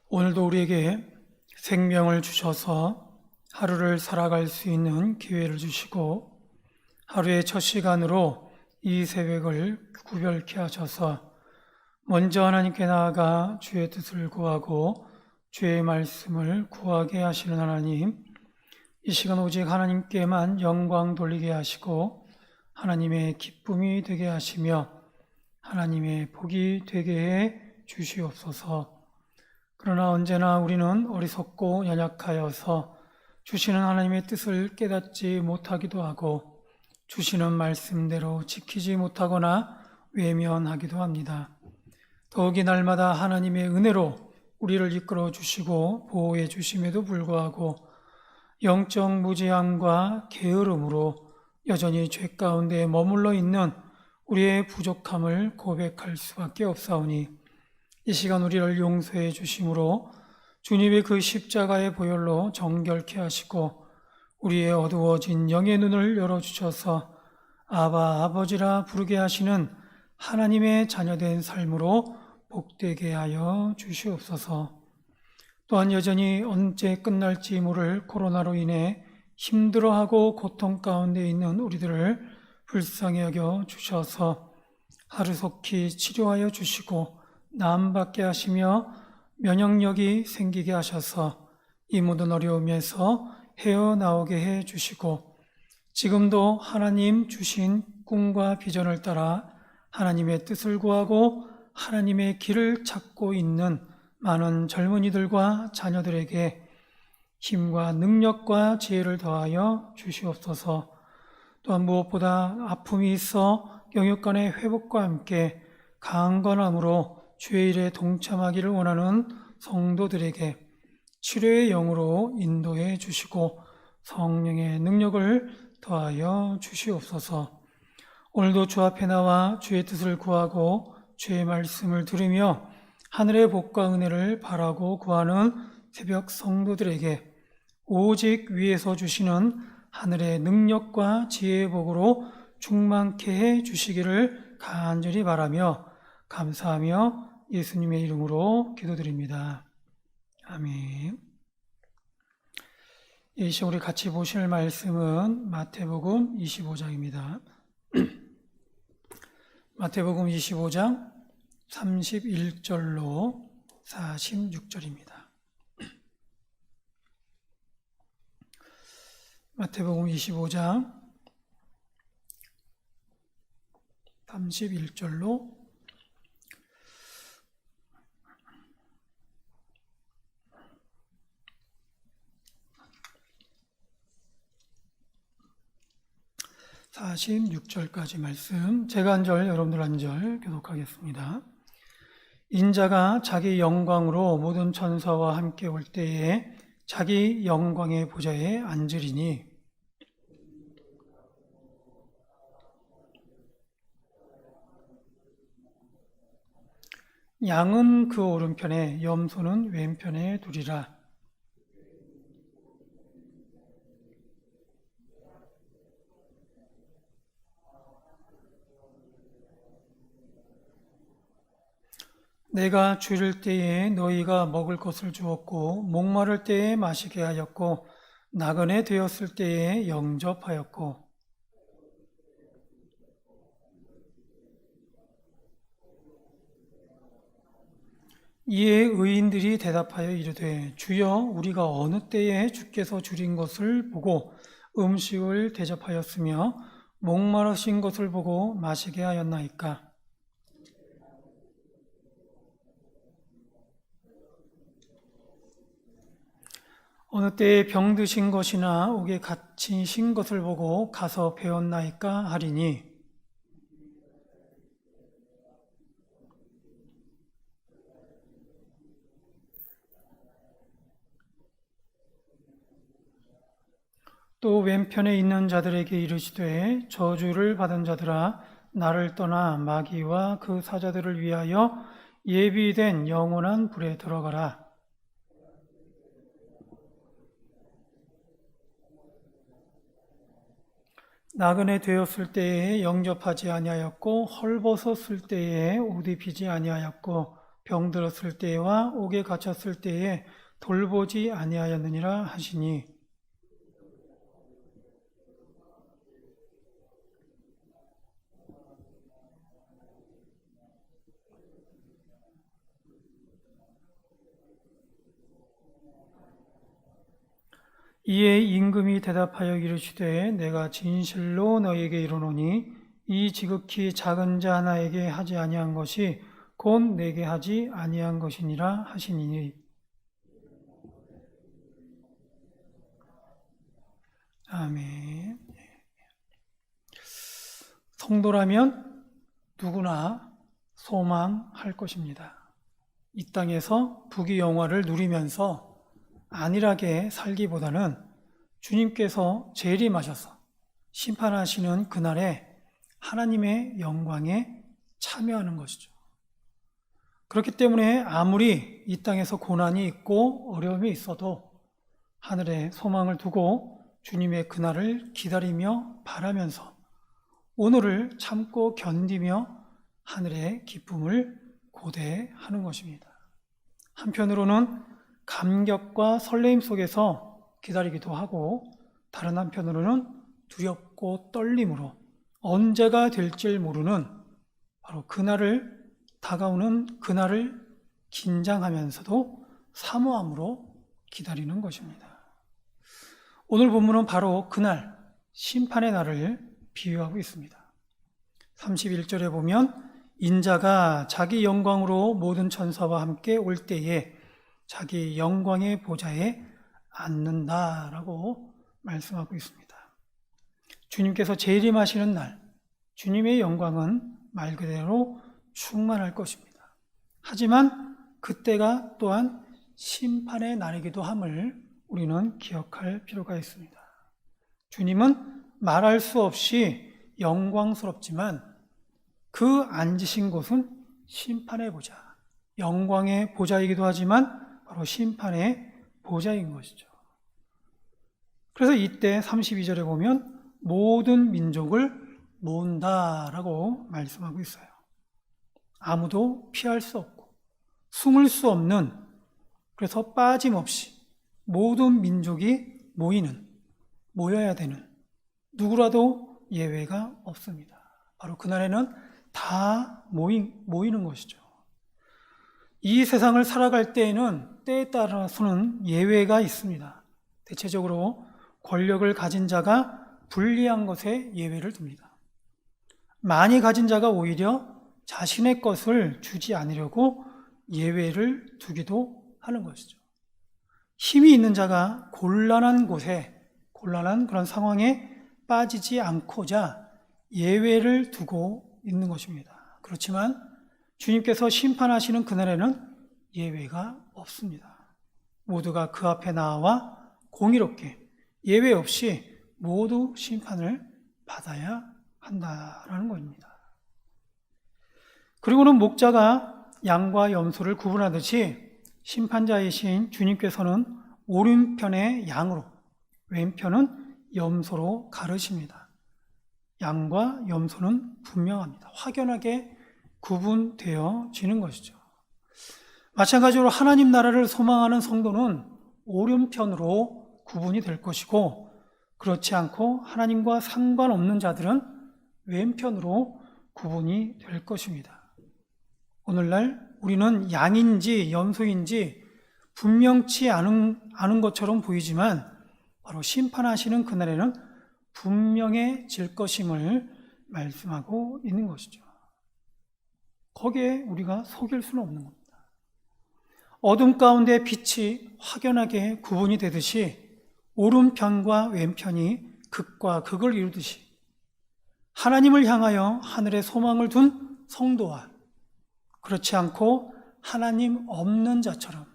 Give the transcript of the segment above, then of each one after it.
오늘도 우리에게 생명을 주셔서 하루를 살아갈 수 있는 기회를 주시고 하루의 첫 시간으로 이 새벽을 구별케 하셔서 먼저 하나님께 나아가 주의 뜻을 구하고 주의 말씀을 구하게 하시는 하나님, 이 시간 오직 하나님께만 영광 돌리게 하시고 하나님의 기쁨이 되게 하시며 하나님의 복이 되게 해 주시옵소서. 그러나 언제나 우리는 어리석고 연약하여서 주시는 하나님의 뜻을 깨닫지 못하기도 하고 주시는 말씀대로 지키지 못하거나 외면하기도 합니다. 더욱이 날마다 하나님의 은혜로 우리를 이끌어 주시고 보호해 주심에도 불구하고 영적 무지함과 게으름으로 여전히 죄 가운데 머물러 있는 우리의 부족함을 고백할 수밖에 없사오니 이 시간 우리를 용서해 주심으로 주님의 그 십자가의 보혈로 정결케 하시고 우리의 어두워진 영의 눈을 열어주셔서 아바 아버지라 부르게 하시는 하나님의 자녀된 삶으로 복되게 하여 주시옵소서. 또한 여전히 언제 끝날지 모를 코로나로 인해 힘들어하고 고통 가운데 있는 우리들을 불쌍히 여겨 주셔서 하루속히 치료하여 주시고 나음받게 하시며 면역력이 생기게 하셔서 이 모든 어려움에서 헤어나오게 해 주시고 지금도 하나님 주신 꿈과 비전을 따라 하나님의 뜻을 구하고 하나님의 길을 찾고 있는 많은 젊은이들과 자녀들에게 힘과 능력과 지혜를 더하여 주시옵소서. 또한 무엇보다 아픔이 있어 영육간의 회복과 함께 강한 건함으로 주의 일에 동참하기를 원하는 성도들에게 치료의 영으로 인도해 주시고 성령의 능력을 더하여 주시옵소서. 오늘도 주 앞에 나와 주의 뜻을 구하고 주의 말씀을 들으며 하늘의 복과 은혜를 바라고 구하는 새벽 성도들에게 오직 위에서 주시는 하늘의 능력과 지혜의 복으로 충만케 해 주시기를 간절히 바라며 감사하며 예수님의 이름으로 기도드립니다. 아멘. 이 시간 우리 같이 보실 말씀은 마태복음 25장입니다. 마태복음 25장 31절로 46절입니다. 마태복음 25장 31절로 46절까지 말씀, 제가 한 절, 여러분들 한 절 교독하겠습니다. 인자가 자기 영광으로 모든 천사와 함께 올 때에 자기 영광의 보좌에 앉으리니 양은 그 오른편에 염소는 왼편에 두리라. 내가 줄일 때에 너희가 먹을 것을 주었고 목마를 때에 마시게 하였고 나그네 되었을 때에 영접하였고 이에 의인들이 대답하여 이르되 주여 우리가 어느 때에 주께서 줄인 것을 보고 음식을 대접하였으며 목마르신 것을 보고 마시게 하였나이까. 어느 때에 병드신 것이나 옥에 갇히신 것을 보고 가서 배웠나이까 하리니 또 왼편에 있는 자들에게 이르시되 저주를 받은 자들아 나를 떠나 마귀와 그 사자들을 위하여 예비된 영원한 불에 들어가라. 나그네 되었을 때에 영접하지 아니하였고 헐벗었을 때에 옷 입히지 아니하였고 병들었을 때와 옥에 갇혔을 때에 돌보지 아니하였느니라 하시니 이에 임금이 대답하여 이르시되 내가 진실로 너희에게 이르노니 이 지극히 작은 자 하나에게 하지 아니한 것이 곧 내게 하지 아니한 것이니라 하시니니. 아멘. 성도라면 누구나 소망할 것입니다. 이 땅에서 부귀영화를 누리면서 안일하게 살기보다는 주님께서 재림하셔서 심판하시는 그날에 하나님의 영광에 참여하는 것이죠. 그렇기 때문에 아무리 이 땅에서 고난이 있고 어려움이 있어도 하늘에 소망을 두고 주님의 그날을 기다리며 바라면서 오늘을 참고 견디며 하늘의 기쁨을 고대하는 것입니다. 한편으로는 감격과 설레임 속에서 기다리기도 하고 다른 한편으로는 두렵고 떨림으로 언제가 될지 모르는 바로 그날을 다가오는 그날을 긴장하면서도 사모함으로 기다리는 것입니다. 오늘 본문은 바로 그날 심판의 날을 비유하고 있습니다. 31절에 보면 인자가 자기 영광으로 모든 천사와 함께 올 때에 자기 영광의 보좌에 앉는다라고 말씀하고 있습니다. 주님께서 재림하시는 날, 주님의 영광은 말 그대로 충만할 것입니다. 하지만 그때가 또한 심판의 날이기도 함을 우리는 기억할 필요가 있습니다. 주님은 말할 수 없이 영광스럽지만 그 앉으신 곳은 심판의 보좌, 영광의 보좌이기도 하지만 바로 심판의 보좌인 것이죠. 그래서 이때 32절에 보면 모든 민족을 모은다라고 말씀하고 있어요. 아무도 피할 수 없고 숨을 수 없는, 그래서 빠짐없이 모든 민족이 모여야 되는, 누구라도 예외가 없습니다. 바로 그날에는 다 모이는 것이죠. 이 세상을 살아갈 때에는 때에 따라서는 예외가 있습니다. 대체적으로 권력을 가진 자가 불리한 것에 예외를 둡니다. 많이 가진 자가 오히려 자신의 것을 주지 않으려고 예외를 두기도 하는 것이죠. 힘이 있는 자가 곤란한 그런 상황에 빠지지 않고자 예외를 두고 있는 것입니다. 그렇지만 주님께서 심판하시는 그날에는 예외가 없습니다. 모두가 그 앞에 나와 공의롭게 예외 없이 모두 심판을 받아야 한다라는 것입니다. 그리고는 목자가 양과 염소를 구분하듯이 심판자이신 주님께서는 오른편의 양으로 왼편은 염소로 가르십니다. 양과 염소는 분명합니다. 확연하게 구분되어지는 것이죠. 마찬가지로 하나님 나라를 소망하는 성도는 오른편으로 구분이 될 것이고, 그렇지 않고 하나님과 상관없는 자들은 왼편으로 구분이 될 것입니다. 오늘날 우리는 양인지 염소인지 분명치 않은 것처럼 보이지만 바로 심판하시는 그날에는 분명해질 것임을 말씀하고 있는 것이죠. 거기에 우리가 속일 수는 없는 겁니다. 어둠 가운데 빛이 확연하게 구분이 되듯이 오른편과 왼편이 극과 극을 이루듯이 하나님을 향하여 하늘에 소망을 둔 성도와 그렇지 않고 하나님 없는 자처럼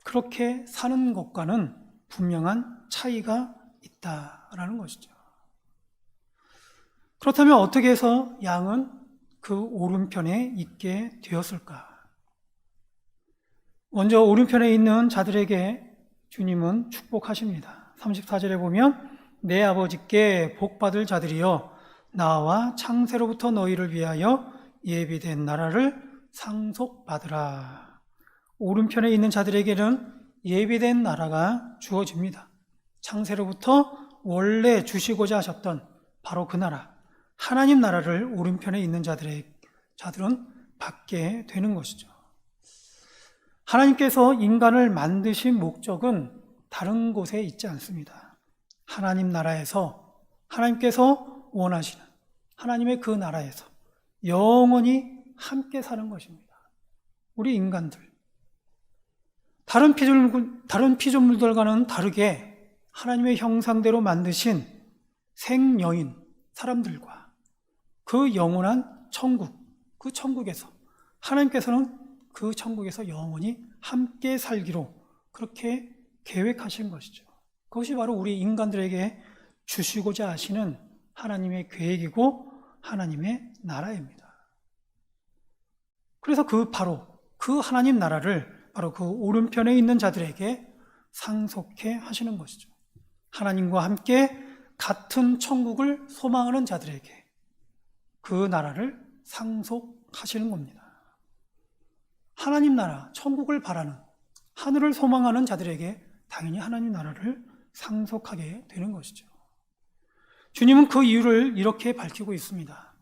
그렇게 사는 것과는 분명한 차이가 있다라는 것이죠. 그렇다면 어떻게 해서 양은 그 오른편에 있게 되었을까? 먼저 오른편에 있는 자들에게 주님은 축복하십니다. 34절에 보면 내 아버지께 복받을 자들이여 나와 창세로부터 너희를 위하여 예비된 나라를 상속받으라. 오른편에 있는 자들에게는 예비된 나라가 주어집니다. 창세로부터 원래 주시고자 하셨던 바로 그 나라, 하나님 나라를 오른편에 있는 자들은 받게 되는 것이죠. 하나님께서 인간을 만드신 목적은 다른 곳에 있지 않습니다. 하나님 나라에서 하나님께서 원하시는 하나님의 그 나라에서 영원히 함께 사는 것입니다. 우리 인간들. 다른 피조물들과는 다르게 하나님의 형상대로 만드신 생여인 사람들과 그 영원한 천국, 그 천국에서 하나님께서는 그 천국에서 영원히 함께 살기로 그렇게 계획하신 것이죠. 그것이 바로 우리 인간들에게 주시고자 하시는 하나님의 계획이고 하나님의 나라입니다. 그래서 바로 그 하나님 나라를 바로 그 오른편에 있는 자들에게 상속해 하시는 것이죠. 하나님과 함께 같은 천국을 소망하는 자들에게 그 나라를 상속하시는 겁니다. 하나님 나라, 천국을 바라는, 하늘을 소망하는 자들에게 당연히 하나님 나라를 상속하게 되는 것이죠. 주님은 그 이유를 이렇게 밝히고 있습니다.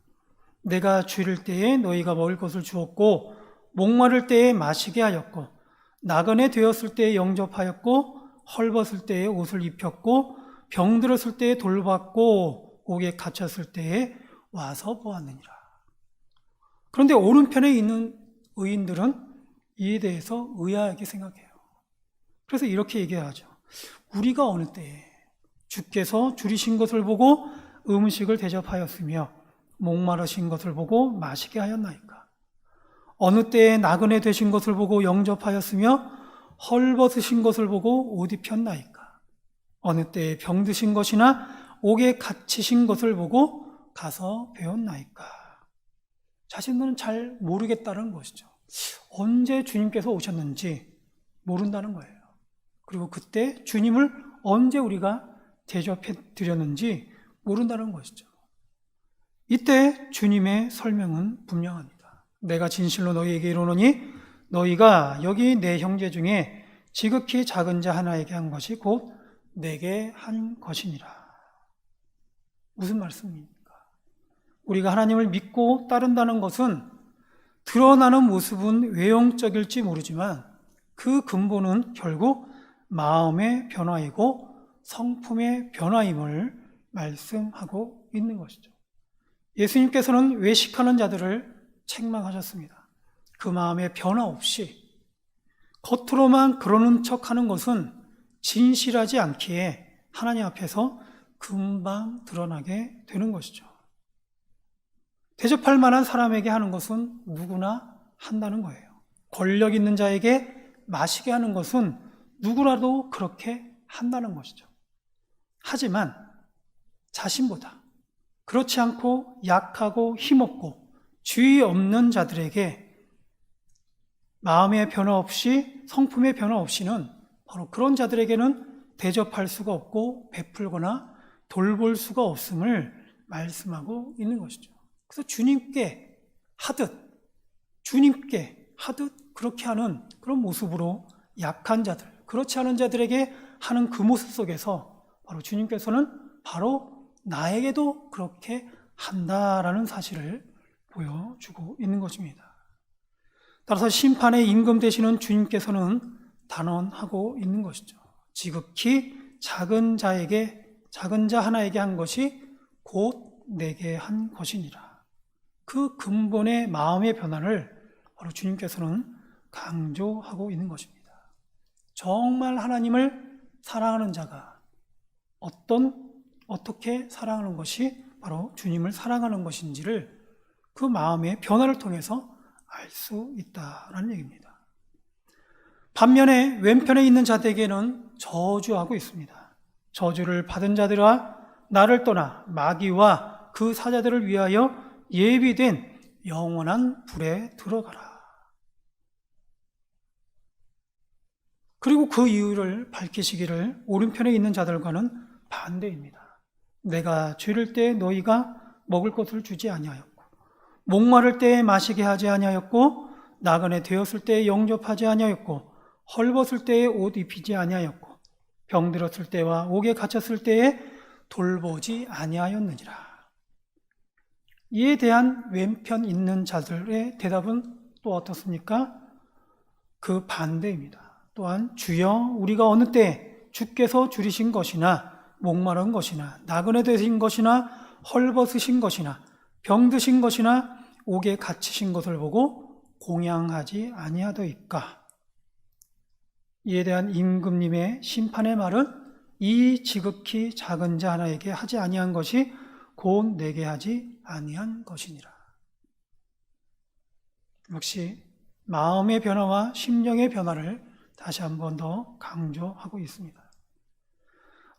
내가 주일 때에 너희가 먹을 것을 주었고 목마를 때에 마시게 하였고 나그네 되었을 때에 영접하였고 헐벗을 때에 옷을 입혔고 병들었을 때에 돌봤고 옥에 갇혔을 때에 와서 보았느니라. 그런데 오른편에 있는 의인들은 이에 대해서 의아하게 생각해요. 그래서 이렇게 얘기하죠. 우리가 어느 때에 주께서 줄이신 것을 보고 음식을 대접하였으며 목마르신 것을 보고 마시게 하였나이까? 어느 때에 나그네 되신 것을 보고 영접하였으며 헐벗으신 것을 보고 옷 입혔나이까? 어느 때에 병드신 것이나 옥에 갇히신 것을 보고 가서 배웠나이까? 자신들은 잘 모르겠다는 것이죠. 언제 주님께서 오셨는지 모른다는 거예요. 그리고 그때 주님을 언제 우리가 대접해 드렸는지 모른다는 것이죠. 이때 주님의 설명은 분명합니다. 내가 진실로 너희에게 이르노니 너희가 여기 내 형제 중에 지극히 작은 자 하나에게 한 것이 곧 내게 한 것이니라. 무슨 말씀입니까? 우리가 하나님을 믿고 따른다는 것은 드러나는 모습은 외형적일지 모르지만 그 근본은 결국 마음의 변화이고 성품의 변화임을 말씀하고 있는 것이죠. 예수님께서는 외식하는 자들을 책망하셨습니다. 그 마음의 변화 없이 겉으로만 그러는 척하는 것은 진실하지 않기에 하나님 앞에서 금방 드러나게 되는 것이죠. 대접할 만한 사람에게 하는 것은 누구나 한다는 거예요. 권력 있는 자에게 마시게 하는 것은 누구라도 그렇게 한다는 것이죠. 하지만 자신보다 그렇지 않고 약하고 힘없고 주의 없는 자들에게 마음의 변화 없이 성품의 변화 없이는 바로 그런 자들에게는 대접할 수가 없고 베풀거나 돌볼 수가 없음을 말씀하고 있는 것이죠. 그래서 주님께 하듯 그렇게 하는 그런 모습으로 약한 자들, 그렇지 않은 자들에게 하는 그 모습 속에서 바로 주님께서는 바로 나에게도 그렇게 한다라는 사실을 보여주고 있는 것입니다. 따라서 심판의 임금 되시는 주님께서는 단언하고 있는 것이죠. 지극히 작은 자 하나에게 한 것이 곧 내게 한 것이니라. 그 근본의 마음의 변화를 바로 주님께서는 강조하고 있는 것입니다. 정말 하나님을 사랑하는 자가 어떻게 사랑하는 것이 바로 주님을 사랑하는 것인지를 그 마음의 변화를 통해서 알 수 있다라는 얘기입니다. 반면에 왼편에 있는 자들에게는 저주하고 있습니다. 저주를 받은 자들아 나를 떠나 마귀와 그 사자들을 위하여 예비된 영원한 불에 들어가라. 그리고 그 이유를 밝히시기를 오른편에 있는 자들과는 반대입니다. 내가 줄일 때 너희가 먹을 것을 주지 아니하였고 목마를 때에 마시게 하지 아니하였고 나그네 되었을 때에 영접하지 아니하였고 헐벗을 때에 옷 입히지 아니하였고 병들었을 때와 옥에 갇혔을 때에 돌보지 아니하였느니라. 이에 대한 왼편 있는 자들의 대답은 또 어떻습니까? 그 반대입니다. 또한 주여 우리가 어느 때 주께서 줄이신 것이나 목마른 것이나 나그네 되신 것이나 헐벗으신 것이나 병드신 것이나 옥에 갇히신 것을 보고 공양하지 아니하더이까. 이에 대한 임금님의 심판의 말은 이 지극히 작은 자 하나에게 하지 아니한 것이 곧 내게 하지 아니한 것이니라. 역시 마음의 변화와 심령의 변화를 다시 한 번 더 강조하고 있습니다.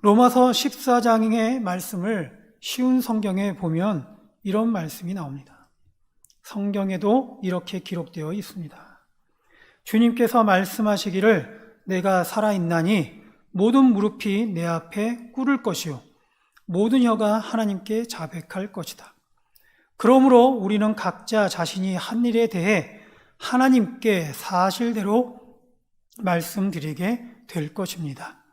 로마서 14장의 말씀을 쉬운 성경에 보면 이런 말씀이 나옵니다. 성경에도 이렇게 기록되어 있습니다. 주님께서 말씀하시기를 내가 살아있나니 모든 무릎이 내 앞에 꿇을 것이요 모든 혀가 하나님께 자백할 것이다. 그러므로 우리는 각자 자신이 한 일에 대해 하나님께 사실대로 말씀드리게 될 것입니다.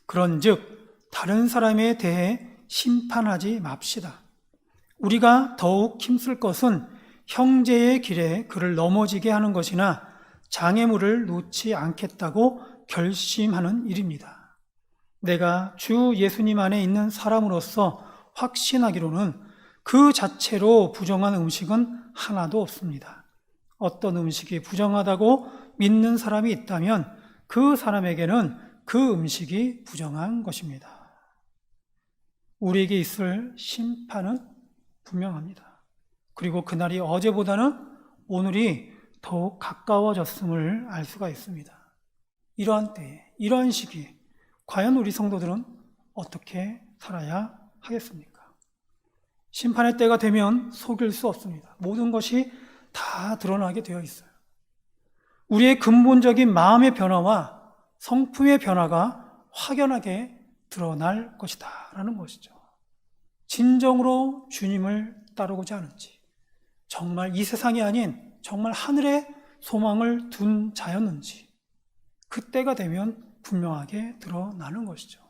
그런즉 다른 사람에 대해 심판하지 맙시다. 우리가 더욱 힘쓸 것은 형제의 길에 그를 넘어지게 하는 것이나 장애물을 놓지 않겠다고 결심하는 일입니다. 내가 주 예수님 안에 있는 사람으로서 확신하기로는 그 자체로 부정한 음식은 하나도 없습니다. 어떤 음식이 부정하다고 믿는 사람이 있다면 그 사람에게는 그 음식이 부정한 것입니다. 우리에게 있을 심판은 분명합니다. 그리고 그날이 어제보다는 오늘이 더욱 가까워졌음을 알 수가 있습니다. 이러한 때에, 이러한 시기에 과연 우리 성도들은 어떻게 살아야 하겠습니까? 심판의 때가 되면 속일 수 없습니다. 모든 것이 다 드러나게 되어 있어요. 우리의 근본적인 마음의 변화와 성품의 변화가 확연하게 드러날 것이다 라는 것이죠. 진정으로 주님을 따르고자 하는지, 정말 이 세상이 아닌 정말 하늘에 소망을 둔 자였는지, 그때가 되면 분명하게 드러나는 것이죠.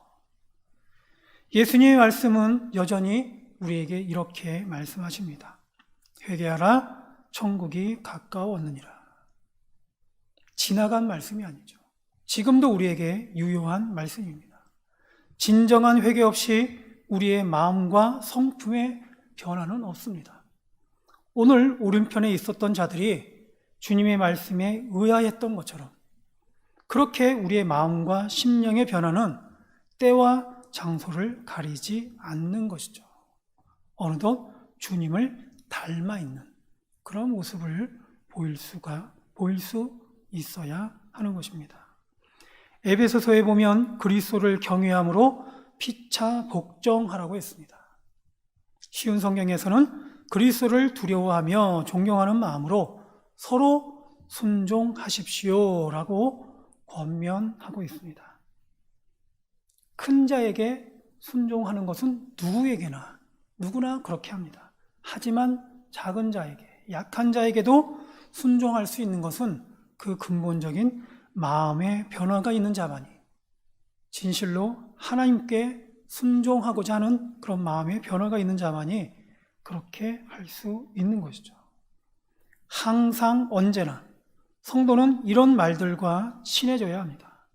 예수님의 말씀은 여전히 우리에게 이렇게 말씀하십니다. 회개하라, 천국이 가까웠느니라. 지나간 말씀이 아니죠. 지금도 우리에게 유효한 말씀입니다. 진정한 회개 없이 우리의 마음과 성품의 변화는 없습니다. 오늘 오른편에 있었던 자들이 주님의 말씀에 의아했던 것처럼 그렇게 우리의 마음과 심령의 변화는 때와 장소를 가리지 않는 것이죠. 어느덧 주님을 닮아 있는 그런 모습을 보일 수 있어야 하는 것입니다. 에베소서에 보면 그리스도를 경외함으로 피차 복종하라고 했습니다. 쉬운 성경에서는 그리스도를 두려워하며 존경하는 마음으로 서로 순종하십시오라고 권면하고 있습니다. 큰 자에게 순종하는 것은 누구나 그렇게 합니다. 하지만 작은 자에게, 약한 자에게도 순종할 수 있는 것은 그 근본적인 마음의 변화가 있는 자만이, 진실로 하나님께 순종하고자 하는 그런 마음의 변화가 있는 자만이 그렇게 할 수 있는 것이죠. 항상 언제나 성도는 이런 말들과 친해져야 합니다.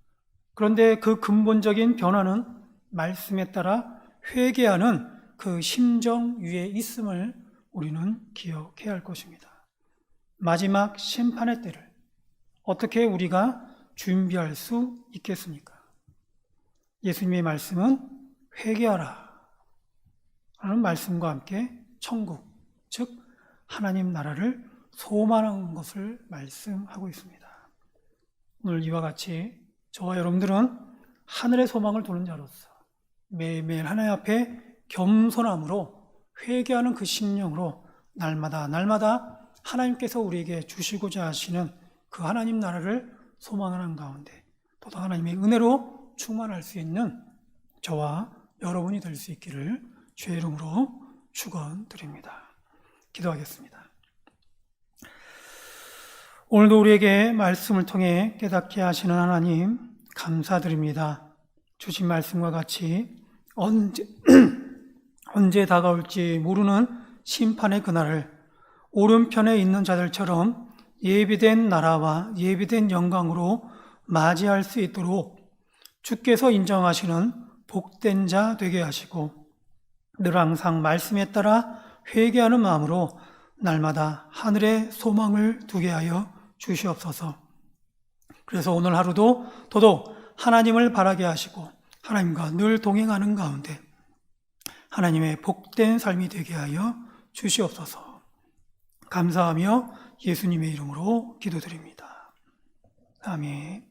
그런데 그 근본적인 변화는 말씀에 따라 회개하는 그 심정 위에 있음을 우리는 기억해야 할 것입니다. 마지막 심판의 때를 어떻게 우리가 준비할 수 있겠습니까? 예수님의 말씀은 회개하라 라는 말씀과 함께 천국, 즉 하나님 나라를 소망하는 것을 말씀하고 있습니다. 오늘 이와 같이 저와 여러분들은 하늘의 소망을 두는 자로서 매일매일 하나님 앞에 겸손함으로 회개하는 그 심령으로 날마다 하나님께서 우리에게 주시고자 하시는 그 하나님 나라를 소망하는 가운데 또 하나님의 은혜로 충만할 수 있는 저와 여러분이 될 수 있기를 주의 이름으로 축원드립니다. 기도하겠습니다. 오늘도 우리에게 말씀을 통해 깨닫게 하시는 하나님 감사드립니다. 주신 말씀과 같이 언제 다가올지 모르는 심판의 그날을 오른편에 있는 자들처럼 예비된 나라와 예비된 영광으로 맞이할 수 있도록 주께서 인정하시는 복된 자 되게 하시고 늘 항상 말씀에 따라 회개하는 마음으로 날마다 하늘의 소망을 두게 하여 주시옵소서. 그래서 오늘 하루도 더더욱 하나님을 바라게 하시고 하나님과 늘 동행하는 가운데 하나님의 복된 삶이 되게 하여 주시옵소서. 감사하며 예수님의 이름으로 기도드립니다. 아멘.